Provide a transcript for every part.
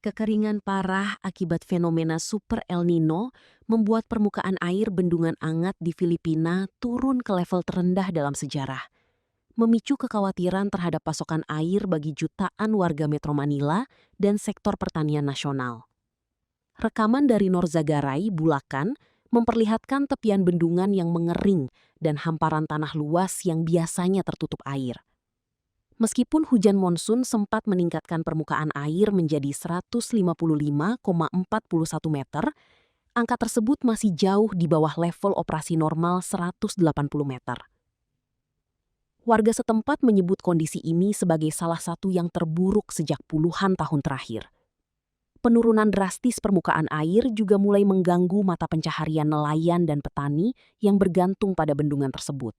Kekeringan parah akibat fenomena Super El Nino membuat permukaan air bendungan Angat di Filipina turun ke level terendah dalam sejarah, memicu kekhawatiran terhadap pasokan air bagi jutaan warga Metro Manila dan sektor pertanian nasional. Rekaman dari Norzagaray, Bulacan, memperlihatkan tepian bendungan yang mengering dan hamparan tanah luas yang biasanya tertutup air. Meskipun hujan monsun sempat meningkatkan permukaan air menjadi 155,41 meter, angka tersebut masih jauh di bawah level operasi normal 180 meter. Warga setempat menyebut kondisi ini sebagai salah satu yang terburuk sejak puluhan tahun terakhir. Penurunan drastis permukaan air juga mulai mengganggu mata pencaharian nelayan dan petani yang bergantung pada bendungan tersebut.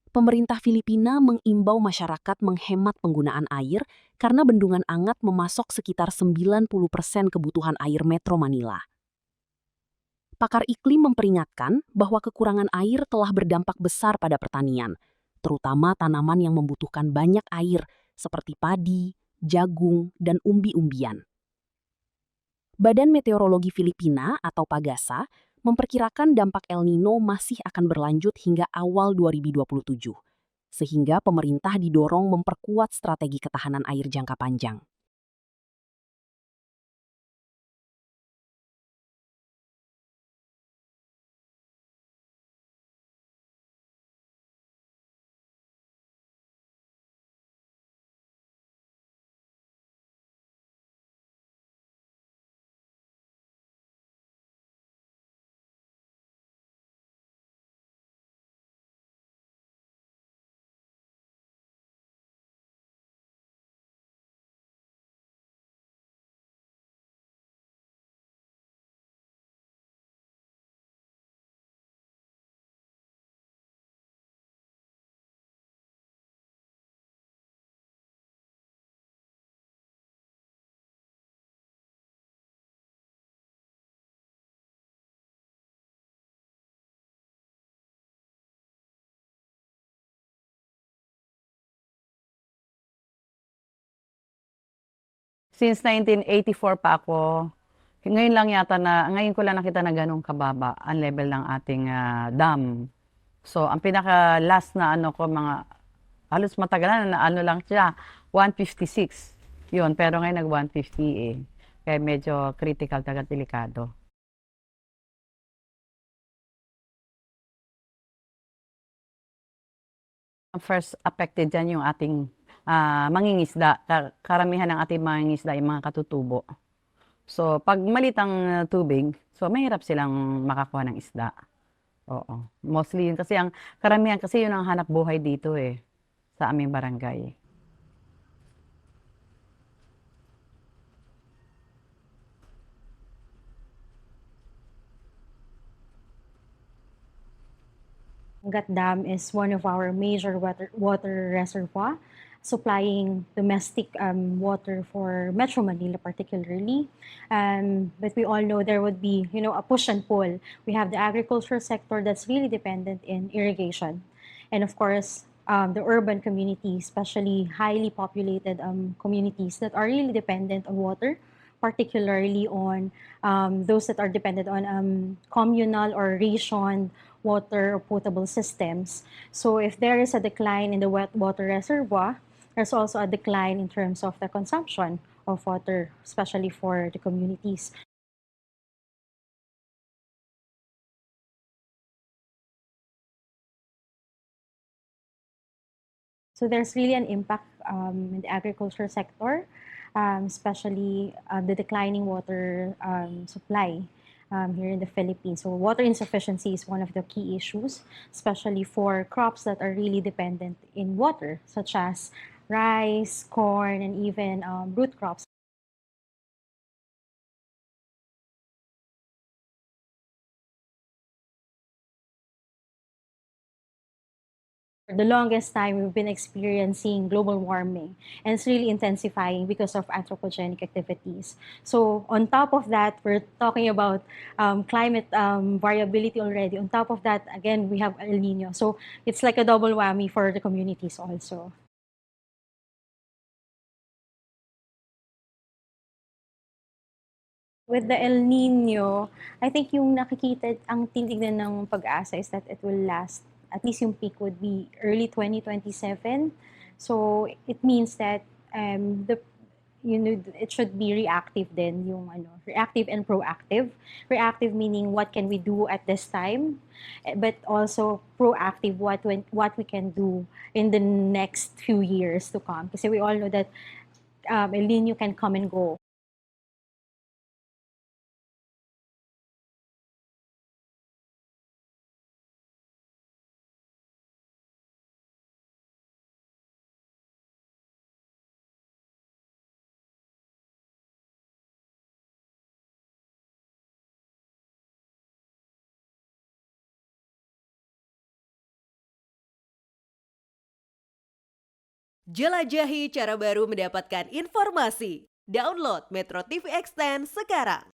Pemerintah Filipina mengimbau masyarakat menghemat penggunaan air karena bendungan Angat memasok sekitar 90% kebutuhan air Metro Manila. Pakar iklim memperingatkan bahwa kekurangan air telah berdampak besar pada pertanian, terutama tanaman yang membutuhkan banyak air seperti padi, jagung, dan umbi-umbian. Badan Meteorologi Filipina atau PAGASA memperkirakan dampak El Nino masih akan berlanjut hingga awal 2027, sehingga pemerintah didorong memperkuat strategi ketahanan air jangka panjang. Since 1984 pa ako, ngayon ko lang nakita na gano'ng kababa ang level ng ating dam. So, ang pinaka last na ano ko, mga halos matagal na ano lang siya, 156. Yun, pero ngayon nag-150 eh. Kaya medyo critical talaga, delikado. Ang first affected dyan yung ating mangingisda. Karamihan ng ating mangingisda yung mga katutubo. So, pag maliit ang tubig, so mahirap silang makakuha ng isda. Oo. Mostly yun kasi ang karamihan kasi yun ang hanap buhay dito eh, sa aming barangay. Angat Dam is one of our major water reservoir, supplying domestic water for Metro Manila particularly. But we all know there would be, a push and pull. We have the agriculture sector that's really dependent in irrigation. And of course, the urban community, especially highly populated communities that are really dependent on water, particularly on those that are dependent on communal or rationed water or potable systems. So if there is a decline in the wet water reservoir, there's also a decline in terms of the consumption of water, especially for the communities. So there's really an impact in the agriculture sector, especially the declining water supply here in the Philippines. So water insufficiency is one of the key issues, especially for crops that are really dependent in water, such as rice, corn, and even root crops. For the longest time, we've been experiencing global warming, and it's really intensifying because of anthropogenic activities. So, on top of that, we're talking about climate variability already. On top of that, again, we have El Nino. So, it's like a double whammy for the communities also. With the El Nino, I think yung nakikita, ang tinitignan ng Pag-asa is that it will last, at least yung peak would be early 2027. So it means that it should be reactive din, yung reactive and proactive. Reactive meaning what can we do at this time, but also proactive what we can do in the next few years to come. Kasi we all know that El Nino can come and go. Jelajahi cara baru mendapatkan informasi. Download Metro TV Extend sekarang.